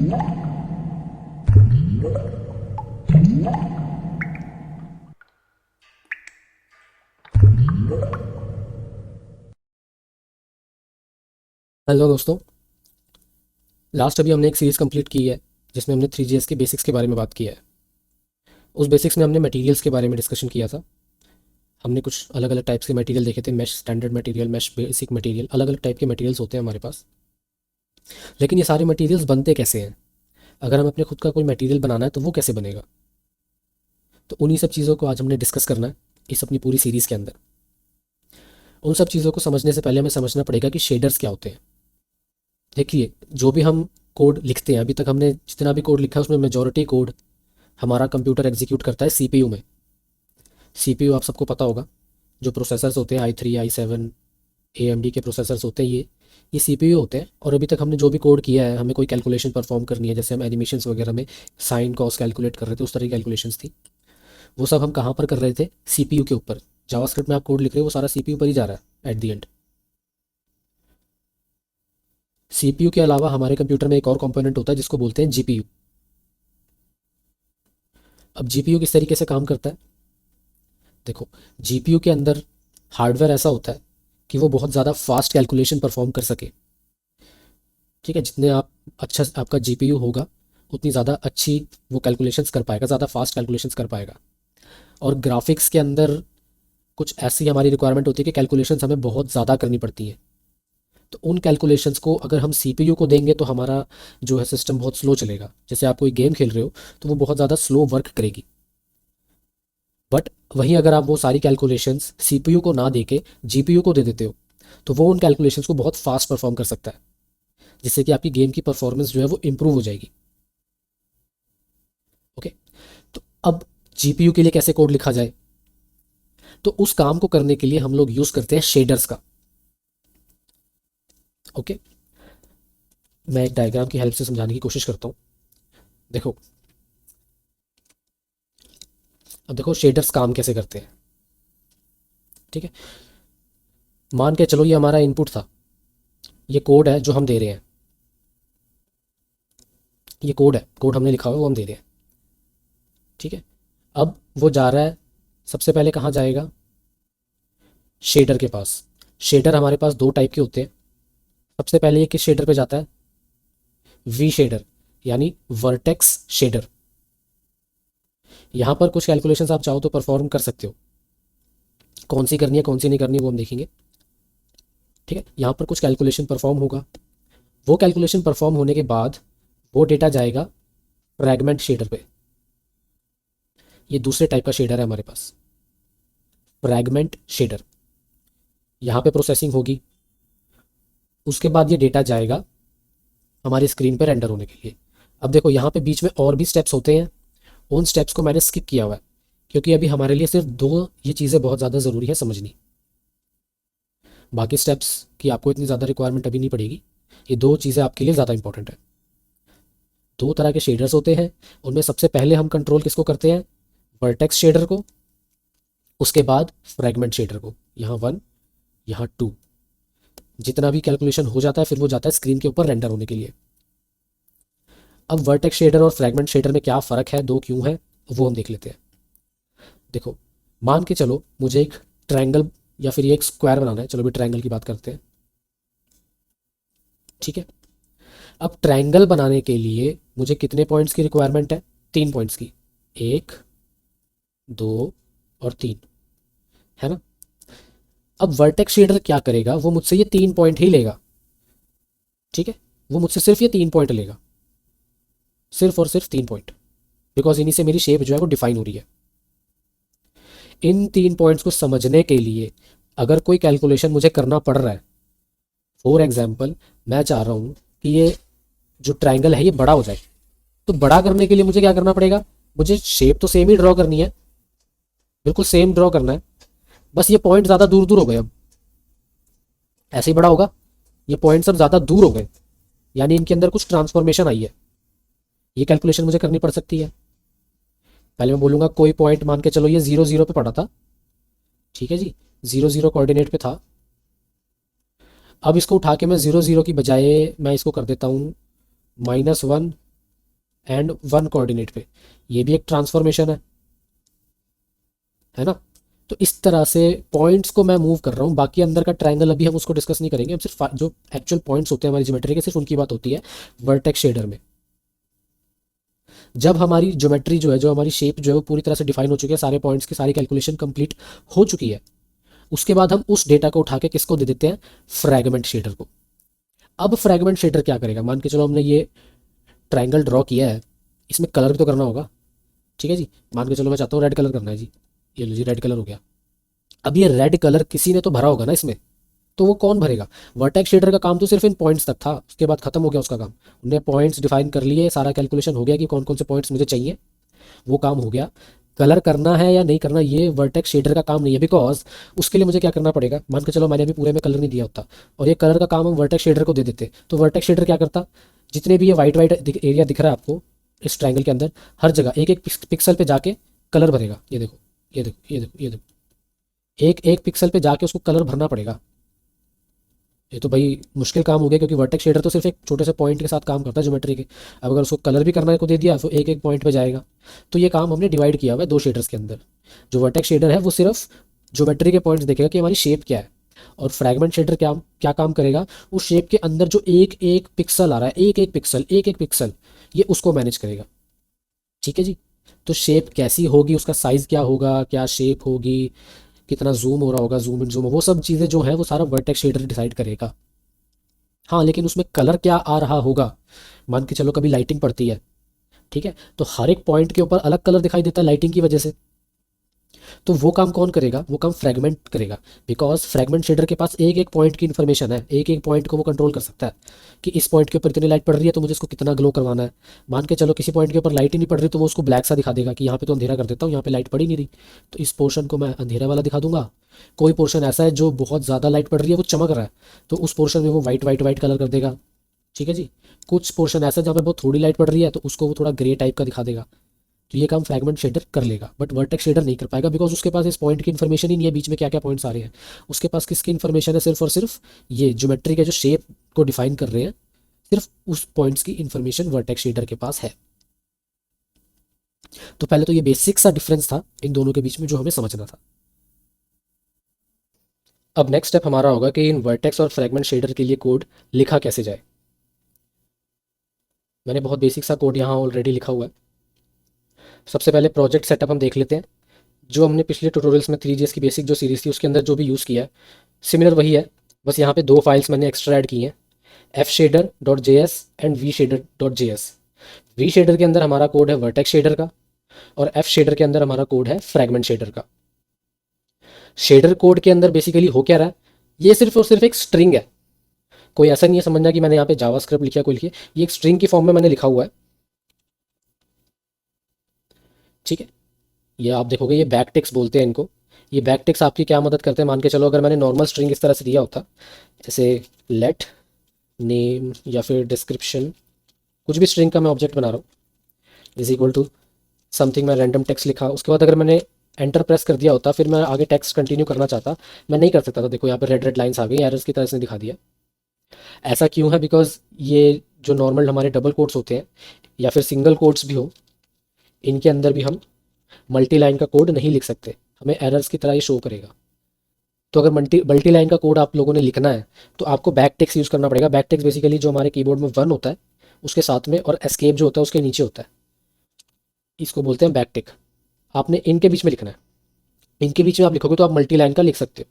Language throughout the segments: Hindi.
हेलो दोस्तों। लास्ट अभी हमने एक सीरीज़ कंप्लीट की है जिसमें हमने 3GS के बेसिक्स के बारे में बात किया है। उस बेसिक्स में हमने मटेरियल्स के बारे में डिस्कशन किया था। हमने कुछ अलग अलग टाइप्स के मटेरियल देखे थे, mesh standard material, mesh basic material, अलग अलग टाइप के मटेरियल्स होते हैं हमारे पास। लेकिन ये सारे मटेरियल्स बनते कैसे हैं? अगर हमें अपने खुद का कोई मटेरियल बनाना है तो वो कैसे बनेगा? तो उन्हीं सब चीज़ों को आज हमने डिस्कस करना है इस अपनी पूरी सीरीज़ के अंदर। उन सब चीज़ों को समझने से पहले हमें समझना पड़ेगा कि शेडर्स क्या होते हैं। देखिए, जो भी हम कोड लिखते हैं, अभी तक हमने जितना भी कोड लिखा है उसमें मेजॉरिटी कोड हमारा कंप्यूटर एग्जीक्यूट करता है सीपीयू में। सीपीयू आप सबको पता होगा, जो प्रोसेसर्स होते हैं i3 i7 AMD के प्रोसेसर्स होते हैं, ये सीपीयू होते हैं। और अभी तक हमने जो भी कोड किया है, हमें कोई कैलकुलेशन परफॉर्म करनी है, जैसे हम एनिमेशंस वगैरह में साइन कॉस कैलकुलेट कर रहे थे, उस तरह की कैलकुलेशंस थी, वो सब हम कहाँ पर कर रहे थे? सीपीयू के ऊपर। जावास्क्रिप्ट में आप कोड लिख रहे हो, वो सारा सीपीयू पर ही जा रहा है एट द एंड। सीपीयू के अलावा हमारे कंप्यूटर में एक और कंपोनेंट होता है जिसको बोलते हैं जीपीयू। अब जीपीयू किस तरीके से काम करता है? देखो, जीपीयू के अंदर हार्डवेयर ऐसा होता है कि वो बहुत ज़्यादा फास्ट कैलकुलेशन परफॉर्म कर सके। ठीक है, जितने आप अच्छा आपका जीपीयू होगा उतनी ज़्यादा अच्छी वो कैलकुलेशंस कर पाएगा, ज़्यादा फास्ट कैलकुलेशंस कर पाएगा। और ग्राफिक्स के अंदर कुछ ऐसी हमारी रिक्वायरमेंट होती है कि कैलकुलेशंस हमें बहुत ज़्यादा करनी पड़ती है। तो उन कैलकुलेशंस को अगर हम सीपीयू को देंगे तो हमारा जो है सिस्टम बहुत स्लो चलेगा। जैसे आप कोई गेम खेल रहे हो तो वो बहुत ज़्यादा स्लो वर्क करेगी। बट वहीं अगर आप वो सारी कैलकुलेशंस सीपीयू को ना देके जीपीयू को दे देते हो तो वो उन कैलकुलेशंस को बहुत फास्ट परफॉर्म कर सकता है, जिससे कि आपकी गेम की परफॉर्मेंस जो है वो इम्प्रूव हो जाएगी। ओके, तो अब जीपीयू के लिए कैसे कोड लिखा जाए? तो उस काम को करने के लिए हम लोग यूज़ करते हैं शेडर्स का। ओके, मैं एक डायग्राम की हेल्प से समझाने की कोशिश करता हूँ। देखो, अब देखो शेडर्स काम कैसे करते हैं। ठीक है, मान के चलो ये हमारा इनपुट था, ये कोड है जो हम दे रहे हैं, ये कोड है, कोड हमने लिखा हुआ है वो हम दे रहे हैं। ठीक है, अब वो जा रहा है, सबसे पहले कहाँ जाएगा? शेडर के पास। शेडर हमारे पास दो टाइप के होते हैं। सबसे पहले ये किस शेडर पे जाता है? वी शेडर, यानी वर्टेक्स शेडर। यहाँ पर कुछ कैलकुलेशंस आप चाहो तो परफॉर्म कर सकते हो, कौन सी करनी है कौन सी नहीं करनी वो हम देखेंगे। ठीक है, यहाँ पर कुछ कैलकुलेशन परफॉर्म होगा, वो कैलकुलेशन परफॉर्म होने के बाद वो डेटा जाएगा फ्रैगमेंट शेडर पे। ये दूसरे टाइप का शेडर है हमारे पास, फ्रैगमेंट शेडर। यहाँ पे प्रोसेसिंग होगी, उसके बाद ये डेटा जाएगा हमारी स्क्रीन पे रेंडर होने के लिए। अब देखो, यहाँ पे बीच में और भी स्टेप्स होते हैं, उन स्टेप्स को मैंने स्किप किया हुआ है क्योंकि अभी हमारे लिए सिर्फ दो ये चीज़ें बहुत ज़्यादा ज़रूरी है समझनी। बाकी स्टेप्स की आपको इतनी ज़्यादा रिक्वायरमेंट अभी नहीं पड़ेगी, ये दो चीज़ें आपके लिए ज़्यादा इंपॉर्टेंट है। दो तरह के शेडर्स होते हैं, उनमें सबसे पहले हम कंट्रोल किसको करते हैं? वर्टेक्स शेडर को, उसके बाद फ्रैगमेंट शेडर को। यहाँ 1, यहाँ 2, जितना भी कैलकुलेशन हो जाता है फिर वो जाता है स्क्रीन के ऊपर रेंडर होने के लिए। अब वर्टेक्स शेडर और फ्रैगमेंट शेडर में क्या फ़र्क है, दो क्यों है, वो हम देख लेते हैं। देखो, मान के चलो मुझे एक ट्रायंगल या फिर ये एक स्क्वायर बनाना है, चलो भी ट्रायंगल की बात करते हैं। ठीक है, अब ट्रायंगल बनाने के लिए मुझे कितने पॉइंट्स की रिक्वायरमेंट है? 3 पॉइंट्स की, 1 2 और 3, है ना? अब वर्टेक्स शेडर क्या करेगा, वो मुझसे ये 3 पॉइंट ही लेगा। ठीक है, वो मुझसे सिर्फ ये 3 पॉइंट लेगा, सिर्फ और सिर्फ 3 पॉइंट, बिकॉज इन्हीं से मेरी शेप जो है वो डिफाइन हो रही है। इन 3 पॉइंट्स को समझने के लिए अगर कोई कैलकुलेशन मुझे करना पड़ रहा है, फॉर एग्जाम्पल मैं चाह रहा हूँ कि ये जो ट्राइंगल है ये बड़ा हो जाए, तो बड़ा करने के लिए मुझे क्या करना पड़ेगा? मुझे शेप तो सेम ही ड्रॉ करनी है, बिल्कुल सेम ड्रॉ करना है, बस ये पॉइंट ज़्यादा दूर दूर हो गए। अब ऐसे ही बड़ा होगा, ये पॉइंट्स अब ज़्यादा दूर हो गए, यानी इनके अंदर कुछ ट्रांसफॉर्मेशन आई है। ये कैलकुलेशन मुझे करनी पड़ सकती है। पहले मैं बोलूँगा कोई पॉइंट, मान के चलो ये 0 0 पे पड़ा था, ठीक है जी, 0 0 कोऑर्डिनेट पे था। अब इसको उठा के मैं 0 0 की बजाय मैं इसको कर देता हूँ -1 एंड वन कोऑर्डिनेट पे, ये भी एक ट्रांसफॉर्मेशन है ना। तो इस तरह से पॉइंट्स को मैं मूव कर रहा हूँ। बाकी अंदर का ट्रायंगल अभी हम उसको डिस्कस नहीं करेंगे, हम सिर्फ जो एक्चुअल पॉइंट्स होते हैं हमारी ज्योमेट्री के, सिर्फ उनकी बात होती है वर्टेक्स शेडर में। जब हमारी ज्योमेट्री जो है, जो हमारी शेप जो है वो पूरी तरह से डिफाइन हो चुकी है, सारे पॉइंट्स की सारी कैलकुलेशन कंप्लीट हो चुकी है, उसके बाद हम उस डेटा को उठा के किसको दे देते हैं, फ्रैगमेंट शेडर को। अब फ्रैगमेंट शेडर क्या करेगा, मान के चलो हमने ये ट्रायंगल ड्रॉ किया है, इसमें कलर भी तो करना होगा, ठीक है जी। मान के चलो मैं चाहता हूँ रेड कलर करना है जी, ये लो जी रेड कलर हो गया। अब ये रेड कलर किसी ने तो भरा होगा ना इसमें, तो वो कौन भरेगा। वर्टेक्स शेडर का काम तो सिर्फ इन पॉइंट्स तक था, उसके बाद खत्म हो गया उसका काम। उन्हें पॉइंट्स डिफाइन कर लिए, सारा कैलकुलेशन हो गया कि कौन कौन से पॉइंट्स मुझे चाहिए, वो काम हो गया। कलर करना है या नहीं करना ये वर्टेक्स शेडर का काम नहीं है, बिकॉज उसके लिए मुझे क्या करना पड़ेगा। मान के चलो मैंने अभी पूरे में कलर नहीं दिया होता और ये कलर का काम हम वर्टेक्स शेडर को दे देते, तो वर्टेक्स शेडर क्या करता, जितने भी ये वाइट वाइट एरिया दिख रहा है आपको इस ट्रायंगल के अंदर, हर जगह एक एक पिक्सल पे जाके कलर भरेगा। ये देखो, ये देखो, ये देखो, ये देखो, एक एक पिक्सल पे जाके उसको कलर भरना पड़ेगा। ये तो भाई मुश्किल काम हो गया, क्योंकि वर्टेक्स शेडर तो सिर्फ एक छोटे से पॉइंट के साथ काम करता है ज्योमेट्री के। अब अगर उसको कलर भी करना को दे दिया तो एक एक पॉइंट पे जाएगा। तो ये काम हमने डिवाइड किया हुआ है दो शेडर्स के अंदर। जो वर्टेक्स शेडर है वो सिर्फ ज्योमेट्री के पॉइंट्स देखेगा कि हमारी शेप क्या है, और फ्रैगमेंट शेडर क्या क्या काम करेगा, उस शेप के अंदर जो एक एक पिक्सल आ रहा है, एक एक पिक्सल, एक एक पिक्सल, ये उसको मैनेज करेगा, ठीक है जी। तो शेप कैसी होगी, उसका साइज़ क्या होगा, क्या शेप होगी, कितना जूम हो रहा होगा, जूम इन जूम, वो सब चीज़ें जो है वो सारा वर्टेक्स शेडर डिसाइड करेगा। हाँ, लेकिन उसमें कलर क्या आ रहा होगा, मान के चलो कभी लाइटिंग पड़ती है, ठीक है, तो हर एक पॉइंट के ऊपर अलग कलर दिखाई देता है लाइटिंग की वजह से। तो वो काम कौन करेगा, वो काम फ्रैगमेंट करेगा, बिकॉज फ्रैगमेंट शेडर के पास एक एक पॉइंट की इन्फॉर्मेशन है, एक एक पॉइंट को वो कंट्रोल कर सकता है कि इस पॉइंट के ऊपर इतनी लाइट पड़ रही है तो मुझे इसको कितना ग्लो करवाना है। मान के चलो किसी पॉइंट के ऊपर लाइट ही नहीं पड़ रही, तो वो उसको ब्लैक सा दिखा देगा कि यहाँ पे तो अंधेरा कर देता हूँ, यहाँ पे लाइट पड़ ही नहीं रही, तो इस पोर्शन को मैं अंधेरा वाला दिखा दूंगा। कोई पोर्शन ऐसा है जो बहुत ज़्यादा लाइट पड़ रही है, वो चमक रहा है, तो उस पोर्शन में वो वाइट वाइट वाइट कलर कर देगा, ठीक है जी। कुछ पोर्शन ऐसा है जहाँ पे बहुत थोड़ी लाइट पड़ रही है, तो उसको वो थोड़ा ग्रे टाइप का दिखा देगा। तो ये काम फ्रैगमेंट शेडर कर लेगा, बट वर्टेक्स शेडर नहीं कर पाएगा, बिकॉज उसके पास इस पॉइंट की इन्फॉर्मेशन ही नहीं है, बीच में क्या क्या पॉइंट्स आ रहे हैं। उसके पास किसकी इन्फॉर्मेशन है, सिर्फ और सिर्फ ये ज्योमेट्री के जो शेप को डिफाइन कर रहे हैं, सिर्फ उस पॉइंट्स की इन्फॉर्मेशन वर्टेक्स शेडर के पास है। तो पहले तो ये बेसिक सा डिफरेंस था इन दोनों के बीच में जो हमें समझना था। अब नेक्स्ट स्टेप हमारा होगा कि इन वर्टेक्स और फ्रैगमेंट शेडर के लिए कोड लिखा कैसे जाए। मैंने बहुत बेसिक सा कोड यहाँ ऑलरेडी लिखा हुआ है। सबसे पहले प्रोजेक्ट सेटअप हम देख लेते हैं, जो हमने पिछले ट्यूटोरियल्स में 3GS की बेसिक जो सीरीज़ थी उसके अंदर जो भी यूज़ किया है, सिमिलर वही है। बस यहाँ पे दो फाइल्स मैंने एक्स्ट्रा ऐड की हैं, fshader.js and vshader.js। We shader के अंदर हमारा कोड है वर्टेक्स शेडर का, और एफ शेडर के अंदर हमारा कोड है फ्रैगमेंट शेडर का। शेडर कोड के अंदर बेसिकली हो क्या रहा है, ये सिर्फ और सिर्फ एक स्ट्रिंग है। कोई ऐसा नहीं है समझना कि मैंने यहाँ पे जावास्क्रिप्ट लिखा, कोई लिखिए, ये एक स्ट्रिंग की फॉर्म में मैंने लिखा हुआ है, ठीक है। ये आप देखोगे, ये बैक टिक्स बोलते हैं इनको। ये बैक टिक्स आपकी क्या मदद करते हैं, मान के चलो अगर मैंने नॉर्मल स्ट्रिंग इस तरह से दिया होता, जैसे लेट नेम या फिर डिस्क्रिप्शन, कुछ भी स्ट्रिंग का मैं ऑब्जेक्ट बना रहा हूँ, इज इक्वल टू समथिंग, मैं रैंडम टेक्स्ट लिखा, उसके बाद अगर मैंने एंटर प्रेस कर दिया होता, फिर मैं आगे टेक्स्ट कंटिन्यू करना चाहता, मैं नहीं कर सकता था। देखो यहाँ पे रेड रेड लाइन्स आ गई, एरर्स की तरह इसने दिखा दिया। ऐसा क्यों है, बिकॉज ये जो नॉर्मल हमारे डबल कोट्स होते हैं या फिर सिंगल कोट्स भी हो, इनके अंदर भी हम मल्टी लाइन का कोड नहीं लिख सकते, हमें एरर्स की तरह ये शो करेगा। तो अगर मल्टी लाइन का कोड आप लोगों ने लिखना है तो आपको बैक टेक्स्ट यूज़ करना पड़ेगा। बैक टेक्स्ट बेसिकली जो हमारे कीबोर्ड में 1 होता है उसके साथ में, और एस्केप जो होता है उसके नीचे होता है, इसको बोलते हैं बैक टिक। आपने इनके बीच में लिखना है, इनके बीच में आप लिखोगे तो आप मल्टी लाइन का लिख सकते हो,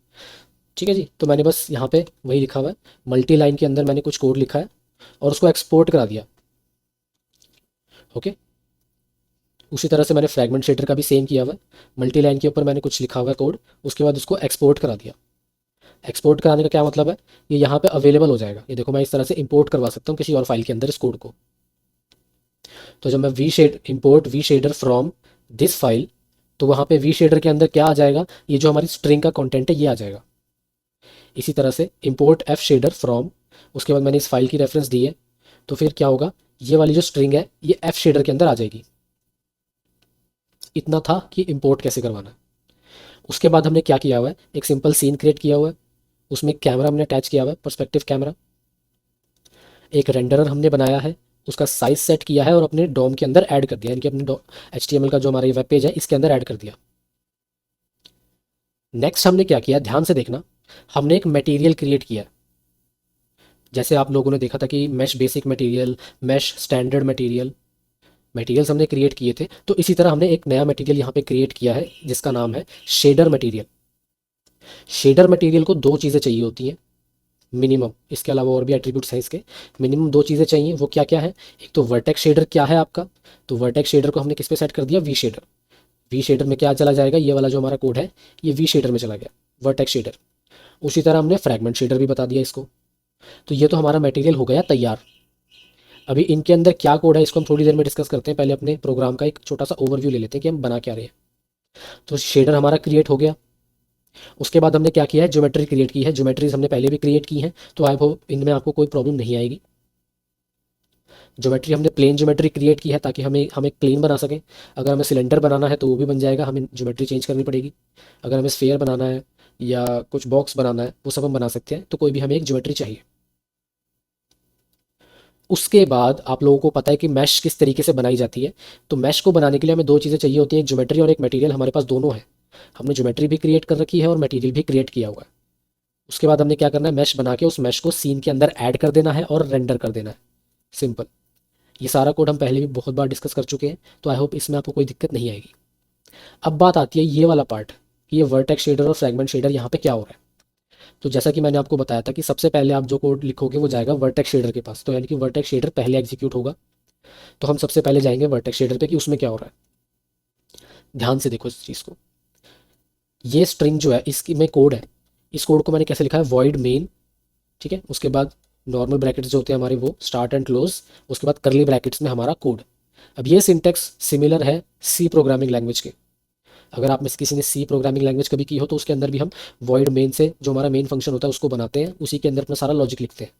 ठीक है जी। तो मैंने बस यहाँ पे वही लिखा हुआ है, मल्टी लाइन के अंदर मैंने कुछ कोड लिखा है और उसको एक्सपोर्ट करा दिया, ओके। उसी तरह से मैंने फ्रैगमेंट शेडर का भी सेम किया हुआ है, मल्टी लाइन के ऊपर मैंने कुछ लिखा हुआ है कोड, उसके बाद उसको एक्सपोर्ट करा दिया। एक्सपोर्ट कराने का क्या मतलब है, ये यहाँ पे अवेलेबल हो जाएगा, ये देखो मैं इस तरह से इंपोर्ट करवा सकता हूँ किसी और फाइल के अंदर इस कोड को। तो जब मैं import we shader from this file, तो वहाँ पे वी शेडर के अंदर क्या आ जाएगा, ये जो हमारी स्ट्रिंग का कंटेंट है ये आ जाएगा। इसी तरह से इंपोर्ट एफ शेडर फ्रॉम, उसके बाद मैंने इस फाइल की रेफरेंस दी है, तो फिर क्या होगा, ये वाली जो स्ट्रिंग है ये एफ शेडर के अंदर आ जाएगी। इतना था कि इंपोर्ट कैसे करवाना है। उसके बाद हमने क्या किया हुआ है, एक सिंपल सीन क्रिएट किया हुआ है, उसमें कैमरा हमने अटैच किया हुआ है, पर्सपेक्टिव कैमरा। एक रेंडरर हमने बनाया है, उसका साइज सेट किया है और अपने डोम के अंदर ऐड कर दिया, यानी कि अपने HTML का जो हमारा ये वेब पेज है इसके अंदर ऐड कर दिया। नेक्स्ट हमने क्या किया, ध्यान से देखना, हमने एक मटेरियल क्रिएट किया। जैसे आप लोगों ने देखा था कि mesh basic material, mesh standard material, materials हमने क्रिएट किए थे, तो इसी तरह हमने एक नया मटेरियल यहाँ पे क्रिएट किया है जिसका नाम है शेडर मटेरियल। शेडर मटेरियल को दो चीज़ें चाहिए होती हैं मिनिमम, इसके अलावा और भी एट्रीब्यूट्स हैं इसके। मिनिमम दो चीज़ें चाहिए, वो क्या क्या है, एक तो वर्टेक्स शेडर क्या है आपका, तो वर्टेक्स शेडर को हमने किस पे सेट कर दिया, वी शेडर। वी शेडर में क्या चला जाएगा, ये वाला जो हमारा कोड है ये वी शेडर में चला गया, वर्टेक्स शेडर। उसी तरह हमने फ्रैगमेंट शेडर भी बता दिया इसको। तो ये तो हमारा मटेरियल हो गया तैयार। अभी इनके अंदर क्या कोड है इसको हम थोड़ी देर में डिस्कस करते हैं, पहले अपने प्रोग्राम का एक छोटा सा ओवरव्यू ले लेते हैं कि हम बना क्या रहे हैं। तो शेडर हमारा क्रिएट हो गया। उसके बाद हमने क्या किया है, ज्योमेट्री क्रिएट की है। ज्योमेट्रीज हमने पहले भी क्रिएट की हैं, तो आई होप इनमें आपको कोई प्रॉब्लम नहीं आएगी। ज्योमेट्री हमने प्लेन ज्योमेट्री क्रिएट की है ताकि हम एक प्लेन बना सकें। अगर हमें सिलेंडर बनाना है तो वो भी बन जाएगा, हमें ज्योमेट्री चेंज करनी पड़ेगी। अगर हमें स्फेयर बनाना है या कुछ बॉक्स बनाना है वो सब हम बना सकते हैं, तो कोई भी हमें एक ज्योमेट्री चाहिए। उसके बाद आप लोगों को पता है कि मैश किस तरीके से बनाई जाती है। तो मैश को बनाने के लिए हमें दो चीज़ें चाहिए होती हैं, एक ज्योमेट्री और एक मटेरियल। हमारे पास दोनों है, हमने ज्योमेट्री भी क्रिएट कर रखी है और मटेरियल भी क्रिएट किया हुआ है। उसके बाद हमने क्या करना है, मैश बना के उस मैश को सीन के अंदर ऐड कर देना है और रेंडर कर देना है, सिंपल। ये सारा कोड हम पहले भी बहुत बार डिस्कस कर चुके हैं, तो आई होप इसमें आपको कोई दिक्कत नहीं आएगी। अब बात आती है ये वाला पार्ट कि ये वर्टेक्स शेडर और फ्रैगमेंट शेडर यहाँ पे क्या हो रहा है। तो जैसा कि मैंने आपको बताया था कि सबसे पहले आप जो कोड लिखोगे वो जाएगा वर्टेक्स शेडर के पास, तो यानी कि वर्टेक्स शेडर पहले एग्जीक्यूट होगा। तो हम सबसे पहले जाएंगे वर्टेक्स शेडर पे कि उसमें क्या हो रहा है। ध्यान से देखो इस चीज़ को, ये स्ट्रिंग जो है इसकी में कोड है। इस कोड को मैंने कैसे लिखा है, वॉइड मेन, ठीक है। उसके बाद नॉर्मल ब्रैकेट्स जो होते हैं हमारे वो स्टार्ट एंड क्लोज, उसके बाद करली ब्रैकेट्स में हमारा कोड। अब ये सिंटेक्स सिमिलर है सी प्रोग्रामिंग लैंग्वेज के। अगर आप में से किसी ने सी प्रोग्रामिंग लैंग्वेज कभी की हो तो उसके अंदर भी हम वॉइड मेन से जो हमारा मेन फंक्शन होता है उसको बनाते हैं, उसी के अंदर अपना सारा लॉजिक लिखते हैं।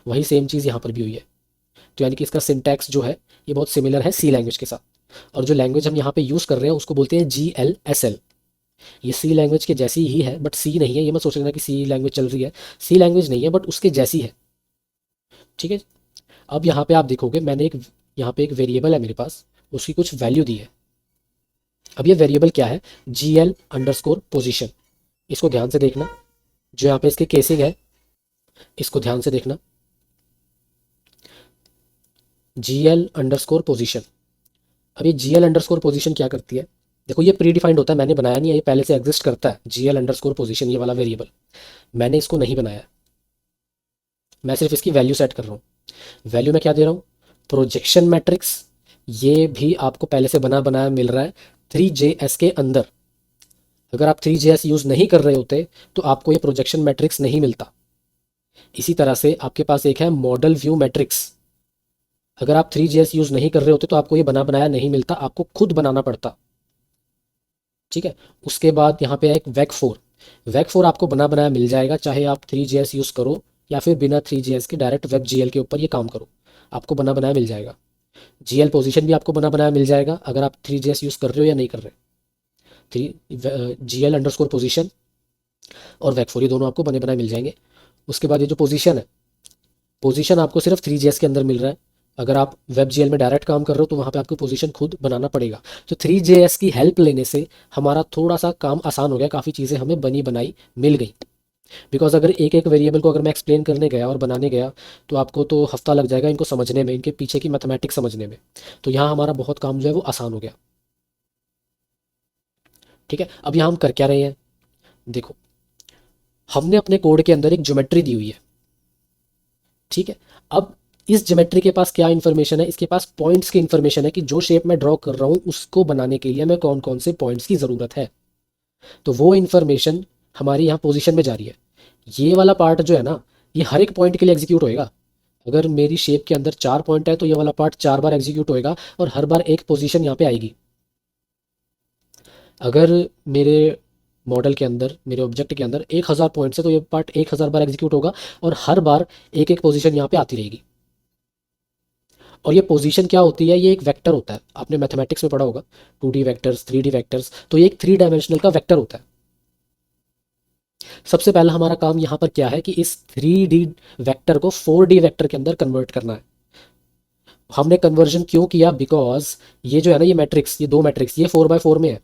वही सेम चीज़ यहाँ पर भी हुई है। तो यानी कि इसका सिंटैक्स जो है ये बहुत सिमिलर है सी लैंग्वेज के साथ। और जो लैंग्वेज हम यहाँ पे यूज़ कर रहे हैं उसको बोलते हैं GLSL। ये सी लैंग्वेज के जैसी ही है बट सी नहीं है, ये मत सोच लेना कि सी लैंग्वेज चल रही है, सी लैंग्वेज नहीं है बट उसके जैसी है, ठीक है। अब यहाँ पे आप देखोगे मैंने एक यहाँ पे एक वेरिएबल है मेरे पास, उसकी कुछ वैल्यू दी है। अब ये वेरिएबल क्या है, GL_position। इसको ध्यान से देखना, जो यहाँ पे इसके केसिंग है इसको ध्यान से देखना, GL_position। अब ये GL_position क्या करती है, देखो ये प्री डिफाइंड होता है, मैंने बनाया नहीं है, ये पहले से एग्जिस्ट करता है। GL_position ये वाला वेरिएबल मैंने इसको नहीं बनाया, मैं सिर्फ इसकी वैल्यू सेट कर रहा हूँ। वैल्यू में क्या दे रहा हूँ, प्रोजेक्शन मैट्रिक्स। ये भी आपको पहले से बना बनाया मिल रहा है 3JS के अंदर। अगर आप 3JS यूज़ नहीं कर रहे होते तो आपको ये प्रोजेक्शन मैट्रिक्स नहीं मिलता। इसी तरह से आपके पास एक है मॉडल व्यू मैट्रिक्स। अगर आप 3JS यूज़ नहीं कर रहे होते तो आपको ये बना बनाया नहीं मिलता, आपको खुद बनाना पड़ता, ठीक है। उसके बाद यहाँ पे है एक वेक 4। वेक 4 आपको बना बनाया मिल जाएगा, चाहे आप 3JS यूज़ करो या फिर बिना 3JS के डायरेक्ट वेब GL के ऊपर ये काम करो, आपको बना बनाया मिल जाएगा। GL पोजीशन भी आपको बना बनाया मिल जाएगा अगर आप 3JS यूज़ कर रहे हो या नहीं कर रहे। GL_position और वेक 4 ये दोनों आपको बने बनाए मिल जाएंगे। उसके बाद ये जो पोजीशन है, पोजीशन आपको सिर्फ 3JS के अंदर मिल रहा है। अगर आप वेब GL में डायरेक्ट काम कर रहे हो तो वहाँ पे आपको पोजीशन खुद बनाना पड़ेगा। तो 3JS की हेल्प लेने से हमारा थोड़ा सा काम आसान हो गया, काफ़ी चीज़ें हमें बनी बनाई मिल गई। बिकॉज अगर एक एक वेरिएबल को अगर मैं एक्सप्लेन करने गया और बनाने गया तो आपको तो हफ्ता लग जाएगा इनको समझने में, इनके पीछे की मैथमेटिक्स समझने में। तो यहाँ हमारा बहुत काम जो है वो आसान हो गया, ठीक है। अब यहाँ हम कर क्या रहे हैं, देखो हमने अपने कोड के अंदर एक ज्योमेट्री दी हुई है, ठीक है। अब इस ज्योमेट्री के पास क्या इन्फॉर्मेशन है, इसके पास पॉइंट्स की इन्फॉर्मेशन है कि जो शेप मैं ड्रॉ कर रहा हूँ उसको बनाने के लिए हमें कौन कौन से पॉइंट्स की ज़रूरत है। तो वो इन्फॉर्मेशन हमारी यहाँ पोजीशन में जा रही है। ये वाला पार्ट जो है ना ये हर एक पॉइंट के लिए एग्जीक्यूट होएगा। अगर मेरी शेप के अंदर 4 पॉइंट है तो ये वाला पार्ट 4 बार एग्जीक्यूट होएगा और हर बार एक पोजीशन यहाँ पे आएगी। अगर मेरे मॉडल के अंदर, मेरे ऑब्जेक्ट के अंदर 1000 पॉइंट्स है तो ये पार्ट 1000 बार एग्जीक्यूट होगा और हर बार एक एक पोजीशन यहाँ पे आती रहेगी। और ये पोजीशन क्या होती है, ये एक वेक्टर होता है, आपने मैथमेटिक्स में पढ़ा होगा 2D वेक्टर्स 3D वेक्टर्स, तो ये एक 3 डायमेंशनल का वेक्टर होता है। सबसे पहला हमारा काम यहाँ पर क्या है कि इस 3D वेक्टर को 4D वेक्टर के अंदर कन्वर्ट करना है। हमने कन्वर्जन क्यों किया, बिकॉज ये जो है ना, ये मैट्रिक्स, ये दो मैट्रिक्स, ये 4x4 में है,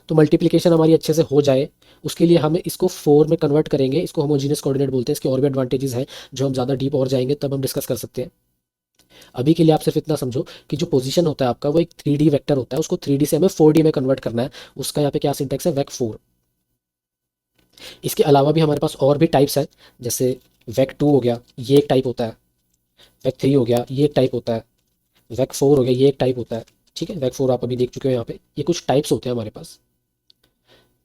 तो मल्टीप्लिकेशन हमारी अच्छे से हो जाए उसके लिए हमें इसको 4 में कन्वर्ट करेंगे। इसको होमोजीनियस कोऑर्डिनेट बोलते हैं। इसके और भी एडवांटेजेस हैं जो हम ज़्यादा डीप और जाएंगे तब हम डिस्कस कर सकते हैं। अभी के लिए आप सिर्फ इतना समझो कि जो पोजीशन होता है आपका वो एक 3D वेक्टर होता है, उसको 3D से हमें 4D में कन्वर्ट करना है। उसका यहाँ पे क्या सिंटेक्स है, वेक 4। इसके अलावा भी हमारे पास और भी टाइप्स है, जैसे वेक 2 हो गया, ये एक टाइप होता है। वेक 3 हो गया, ये एक टाइप होता है। वेक 4 हो गया, ये एक टाइप होता है। ठीक है, वेक 4 आप अभी देख चुके हो यहाँ पे। ये कुछ टाइप्स होते हैं हमारे पास।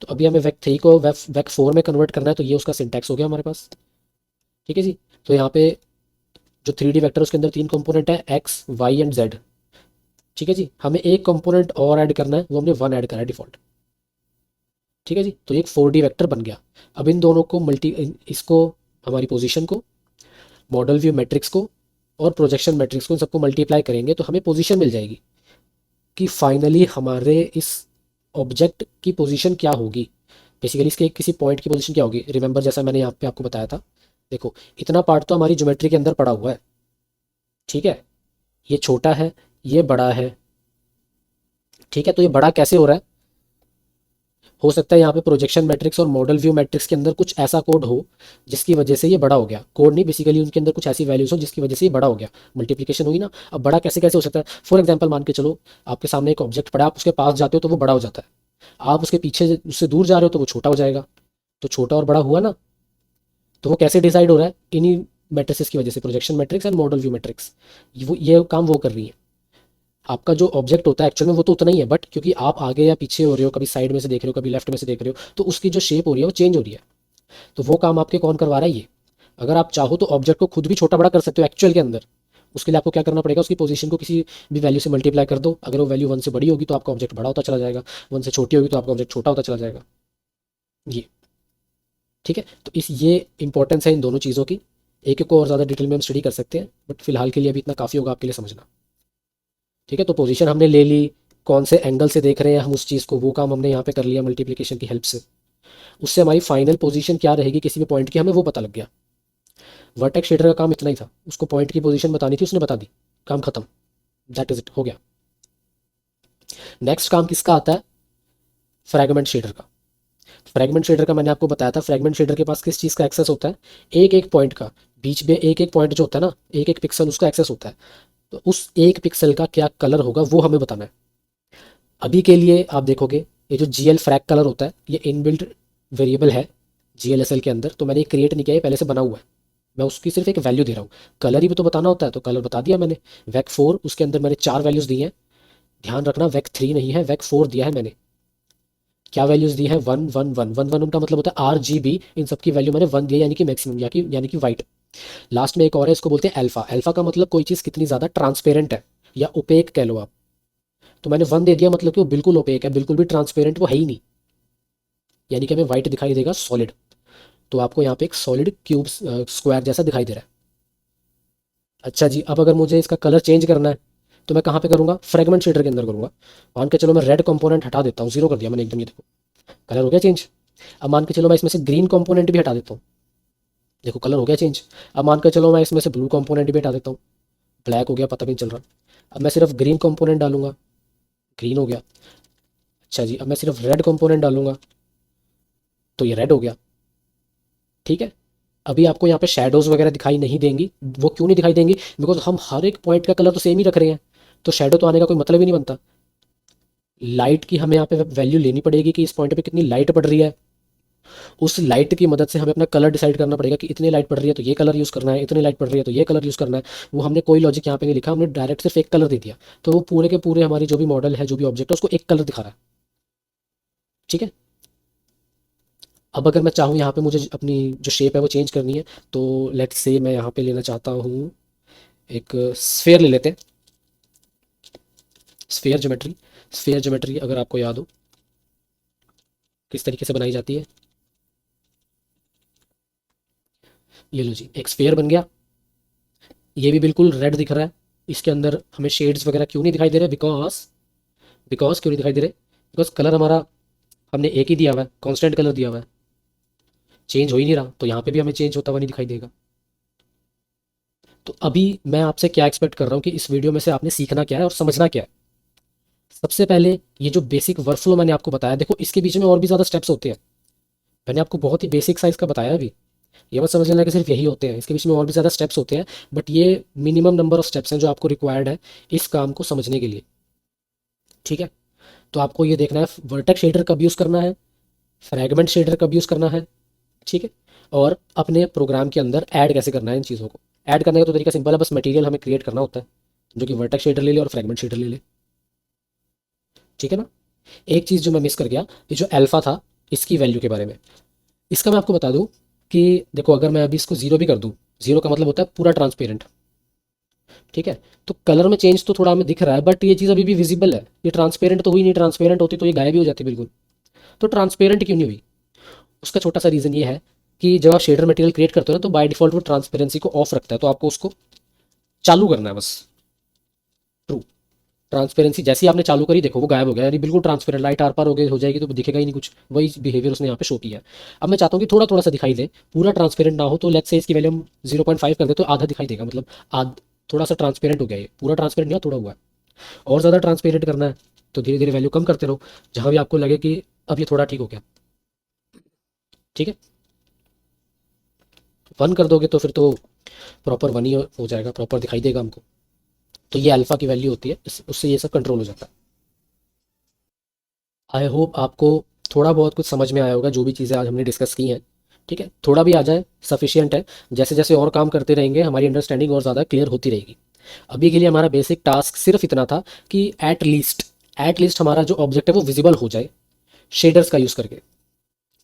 तो अभी हमें वेक 3 को वेक 4 में कन्वर्ट करना है, तो ये उसका सिंटैक्स हो गया हमारे पास। ठीक है जी। तो यहाँ पे जो 3D वेक्टर उसके अंदर तीन कंपोनेंट है, एक्स वाई एंड जेड। ठीक है जी। हमें एक कंपोनेंट और ऐड करना है, वो हमने 1 ऐड करा है डिफॉल्ट। ठीक है जी। तो ये एक 4D वेक्टर बन गया। अब इन दोनों को इसको, हमारी पोजीशन को, मॉडल व्यू मैट्रिक्स को और प्रोजेक्शन मैट्रिक्स को, इन सबको मल्टीप्लाई करेंगे तो हमें पोजीशन मिल जाएगी कि फाइनली हमारे इस ऑब्जेक्ट की पोजीशन क्या होगी। बेसिकली इसके किसी पॉइंट की पोजीशन क्या होगी। रिमेंबर जैसा मैंने यहाँ पे आपको बताया था, देखो इतना पार्ट तो हमारी ज्योमेट्री के अंदर पड़ा हुआ है। ठीक है, ये छोटा है, ये बड़ा है। ठीक है, तो ये बड़ा कैसे हो रहा है, हो सकता है यहाँ पे प्रोजेक्शन मैट्रिक्स और मॉडल व्यू मैट्रिक्स के अंदर कुछ ऐसा कोड हो जिसकी वजह से ये बड़ा हो गया। कोड नहीं, बेसिकली उनके अंदर कुछ ऐसी वैल्यूज हो जिसकी वजह से ये बड़ा हो गया। मल्टीप्लिकेशन हुई ना। अब बड़ा कैसे कैसे हो सकता है, फॉर एग्जाम्पल मान के चलो आपके सामने एक ऑब्जेक्ट पड़ा, आप उसके पास जाते हो तो वो बड़ा हो जाता है, आप उसके पीछे उससे दूर जा रहे हो तो वो छोटा हो जाएगा। तो छोटा और बड़ा हुआ ना। तो वो कैसे डिसाइड हो रहा है, इन्हीं मैट्रिसेस की वजह से, projection matrix and model view matrix. ये काम वो कर रही है। आपका जो ऑब्जेक्ट होता है एक्चुअल में वो तो उतना ही है, बट क्योंकि आप आगे या पीछे हो रहे हो, कभी साइड में से देख रहे हो, कभी लेफ्ट में से देख रहे हो, तो उसकी जो शेप हो रही है वो चेंज हो रही है। तो वो काम आपके कौन करवा रहा है, ये। अगर आप चाहो तो ऑब्जेक्ट को खुद भी छोटा बड़ा कर सकते हो एक्चुअल के अंदर। उसके लिए आपको क्या करना पड़ेगा, उसकी पोजीशन को किसी भी वैल्यू से मल्टीप्लाई कर दो। अगर वो वैल्यू 1 से बड़ी होगी तो आपका ऑब्जेक्ट बड़ा होता चला जाएगा, 1 से छोटी होगी तो आपका ऑब्जेक्ट छोटा होता चला जाएगा। ये ठीक है। तो इस ये इंपॉर्टेंस है इन दोनों चीज़ों की। एक एक को और ज़्यादा डिटेल में हम स्टडी कर सकते हैं, बट फिलहाल के लिए अभी इतना काफ़ी होगा आपके लिए समझना। ठीक है, तो पोजीशन हमने ले ली, कौन से एंगल से देख रहे हैं हम उस चीज़ को, वो काम हमने यहाँ पे कर लिया मल्टीप्लिकेशन की हेल्प से। उससे हमारी फाइनल पोजीशन क्या रहेगी किसी भी पॉइंट की, हमें वो पता लग गया। वर्टेक्स शेडर का काम इतना ही था, उसको पॉइंट की पोजीशन बतानी थी, उसने बता दी, काम खत्म। दैट इज इट, हो गया। नेक्स्ट काम किसका आता है, फ्रैगमेंट शेडर का। फ्रैगमेंट शेडर का मैंने आपको बताया था, फ्रैगमेंट शेडर के पास किस चीज़ का एक्सेस होता है, एक एक पॉइंट का, बीच में एक एक पॉइंट जो होता है ना, एक एक पिक्सल उसका एक्सेस होता है। तो उस एक पिक्सल का क्या कलर होगा वो हमें बताना है। अभी के लिए आप देखोगे ये जो GL फ्रैग कलर होता है, ये इनबिल्ट वेरिएबल है GLSL के अंदर। तो मैंने क्रिएट नहीं किया, ये पहले से बना हुआ है। मैं उसकी सिर्फ एक वैल्यू दे रहा हूँ। कलर ही भी तो बताना होता है, तो कलर बता दिया मैंने। वेक 4, उसके अंदर मैंने 4 वैल्यूज़ दी हैं। ध्यान रखना, वेक 3 नहीं है, वेक 4 दिया है मैंने। क्या वैल्यूज़ दी है, 1 1 1 1 1, उनका मतलब होता है RGB। इन सब की वैल्यू मैंने 1 दिया, यानी कि मैक्सिमम, यानी कि वाइट। लास्ट में एक और है, इसको बोलते हैं अल्फा। अल्फा का मतलब कोई चीज़ कितनी ज़्यादा ट्रांसपेरेंट है या ओपेक कह लो आप। तो मैंने 1 दे दिया, मतलब कि वो बिल्कुल ओपेक है, बिल्कुल भी ट्रांसपेरेंट वो है ही नहीं, यानी कि हमें वाइट दिखाई देगा, सॉलिड। तो आपको यहाँ पे एक सॉलिड क्यूब स्क्वायर जैसा दिखाई दे रहा है। अच्छा जी, अब अगर मुझे इसका कलर चेंज करना है तो मैं कहाँ पे करूँगा, फ्रेगमेंट शेडर के अंदर करूँगा। मान के चलो मैं रेड कंपोनेंट हटा देता हूँ, जीरो कर दिया मैंने एकदम, ये देखो कलर हो गया चेंज। अब मान के चलो मैं इसमें से ग्रीन कंपोनेंट भी हटा देता हूँ, देखो कलर हो गया चेंज। अब मान के चलो मैं इसमें से ब्लू कंपोनेंट भी हटा देता हूँ, ब्लैक हो गया, पता भी नहीं चल रहा। अब मैं सिर्फ ग्रीन कंपोनेंट डालूंगा, ग्रीन हो गया। अच्छा जी, अब मैं सिर्फ रेड कंपोनेंट डालूंगा तो ये रेड हो गया। ठीक है। अभी आपको यहाँ पे शेडोज़ वगैरह दिखाई नहीं देंगी। वो क्यों नहीं दिखाई देंगी, बिकॉज हम हर एक पॉइंट का कलर तो सेम ही रख रहे हैं, तो शेडो तो आने का कोई मतलब ही नहीं बनता। लाइट की हमें यहाँ पे वैल्यू लेनी पड़ेगी कि इस पॉइंट पे कितनी लाइट पड़ रही है। उस लाइट की मदद से हमें अपना कलर डिसाइड करना पड़ेगा कि इतनी लाइट पड़ रही है तो ये कलर यूज़ करना है, इतनी लाइट पड़ रही है तो ये कलर यूज़ करना है। वो हमने कोई लॉजिक यहाँ पे नहीं लिखा, हमने डायरेक्ट सिर्फ एक कलर दे दिया, तो वो पूरे के पूरे हमारी जो भी मॉडल है, जो भी ऑब्जेक्ट है, उसको एक कलर दिखा रहा है। ठीक है। अब अगर मैं चाहूँ यहाँ पे मुझे अपनी जो शेप है वो चेंज करनी है, तो लेट्स से मैं यहाँ पे लेना चाहता हूँ, एक स्फेयर ले लेते हैं। स्फेयर ज्योमेट्री अगर आपको याद हो किस तरीके से बनाई जाती है, ये लो जी, एक स्फेयर बन गया। ये भी बिल्कुल रेड दिख रहा है। इसके अंदर हमें शेड्स वगैरह क्यों नहीं दिखाई दे रहे, बिकॉज बिकॉज क्यों नहीं दिखाई दे रहे, बिकॉज कलर हमारा हमने एक ही दिया हुआ है, कांस्टेंट कलर दिया हुआ है, चेंज हो ही नहीं रहा, तो यहाँ पे भी हमें चेंज होता हुआ नहीं दिखाई देगा। तो अभी मैं आपसे क्या एक्सपेक्ट कर रहा हूँ कि इस वीडियो में से आपने सीखना क्या है और समझना क्या है। सबसे पहले ये जो बेसिक वर्कफ्लो मैंने आपको बताया, देखो इसके बीच में और भी ज़्यादा स्टेप्स होते हैं। मैंने आपको बहुत ही बेसिक साइज का बताया अभी। ये मत समझ लेना कि सिर्फ यही होते हैं, इसके बीच में और भी ज़्यादा स्टेप्स होते हैं। बट ये मिनिमम नंबर ऑफ स्टेप्स हैं जो आपको रिक्वायर्ड है इस काम को समझने के लिए। ठीक है, तो आपको ये देखना है वर्टेक्स शेडर कब यूज़ करना है, फ्रैगमेंट शेडर कब यूज़ करना है। ठीक है, और अपने प्रोग्राम के अंदर ऐड कैसे करना है इन चीज़ों को। ऐड करने का तो तरीका सिंपल है, बस मटेरियल हमें क्रिएट करना होता है जो कि वर्टेक्स शेडर ले ले और फ्रैगमेंट शेडर ले ले। ठीक है ना। एक चीज़ जो मैं मिस कर गया, ये जो अल्फ़ा था इसकी वैल्यू के बारे में, इसका मैं आपको बता दूं कि देखो अगर मैं अभी इसको जीरो भी कर दूं, जीरो का मतलब होता है पूरा ट्रांसपेरेंट। ठीक है, तो कलर में चेंज तो थोड़ा हमें दिख रहा है बट ये चीज़ अभी भी विजिबल है। ये ट्रांसपेरेंट तो हुई नहीं, ट्रांसपेरेंट होती तो ये गायब ही हो जाती बिल्कुल। तो ट्रांसपेरेंट क्यों नहीं हुई, उसका छोटा सा रीज़न ये है कि जब आप शेडर मटेरियल क्रिएट करते हो ना तो बाय डिफॉल्ट वो ट्रांसपेरेंसी को ऑफ रखता है, तो आपको उसको चालू करना है बस। ट्रू, ट्रांसपेरेंसी जैसे ही आपने चालू करी देखो वो गायब हो गया, यानी बिल्कुल ट्रांसपेरेंट, लाइट आर पार हो जाएगी तो दिखेगा ही नहीं कुछ। वही बिहेवियर उसने यहाँ पे शो किया है। अब मैं चाहता हूँ कि थोड़ा थोड़ा सा दिखाई दे, पूरा ट्रांसपेरेंट ना हो। तो लेट्स से इसकी वैल्यू हम 0.5 कर दे तो आधा दिखाई देगा, मतलब आध थोड़ा सा ट्रांसपेरेंट हो गया, ये पूरा ट्रांसपेरेंट नहीं हुआ, थोड़ा हुआ है। और ज़्यादा ट्रांसपेरेंट करना है तो धीरे धीरे वैल्यू कम करते रहो, जहाँ भी आपको लगे कि अब ये थोड़ा ठीक हो गया। ठीक है, वन कर दोगे तो फिर तो प्रॉपर वन ही हो जाएगा, प्रॉपर दिखाई देगा हमको। तो ये अल्फ़ा की वैल्यू होती है, उससे ये सब कंट्रोल हो जाता है। आई होप आपको थोड़ा बहुत कुछ समझ में आया होगा जो भी चीज़ें आज हमने डिस्कस की हैं। ठीक है, थोड़ा भी आ जाए सफिशियंट है। जैसे जैसे और काम करते रहेंगे हमारी अंडरस्टैंडिंग और ज़्यादा क्लियर होती रहेगी। अभी के लिए हमारा बेसिक टास्क सिर्फ इतना था कि एट लीस्ट हमारा जो ऑब्जेक्ट है वो विजिबल हो जाए शेडर्स का यूज़ करके।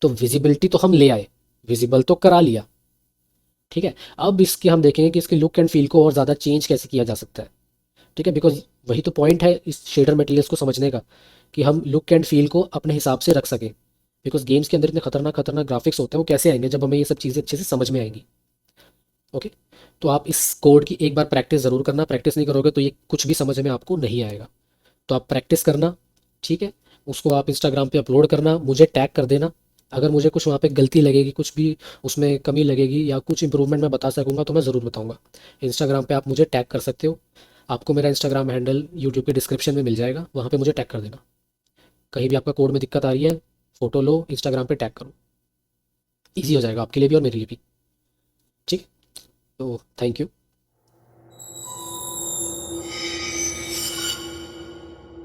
तो विजिबिलिटी तो हम ले आए, विजिबल तो करा लिया। ठीक है, अब इसके हम देखेंगे कि इसके लुक एंड फील को और ज़्यादा चेंज कैसे किया जा सकता है। ठीक है, बिकॉज वही तो पॉइंट है इस शेडर मटेरियल्स को समझने का, कि हम लुक एंड फील को अपने हिसाब से रख सकें। बिकॉज गेम्स के अंदर इतने खतरनाक खतरनाक ग्राफिक्स होते हैं, वो कैसे आएंगे जब हमें ये सब चीज़ें अच्छे से समझ में आएंगी। ओके, तो आप इस कोड की एक बार प्रैक्टिस ज़रूर करना, प्रैक्टिस नहीं करोगे तो ये कुछ भी समझ में आपको नहीं आएगा। तो आप प्रैक्टिस करना। ठीक है, उसको आप इंस्टाग्राम पे अपलोड करना, मुझे टैग कर देना। अगर मुझे कुछ वहाँ पे गलती लगेगी, कुछ भी उसमें कमी लगेगी या कुछ इंप्रूवमेंट मैं बता सकूँगा तो मैं ज़रूर बताऊँगा। इंस्टाग्राम पे आप मुझे टैग कर सकते हो। आपको मेरा इंस्टाग्राम हैंडल यूट्यूब के डिस्क्रिप्शन में मिल जाएगा, वहाँ पे मुझे टैग कर देना। कहीं भी आपका कोड में दिक्कत आ रही है, फ़ोटो लो, इंस्टाग्राम पे टैग करो, ईज़ी हो जाएगा आपके लिए भी और मेरे लिए भी। ठीक, तो थैंक यू।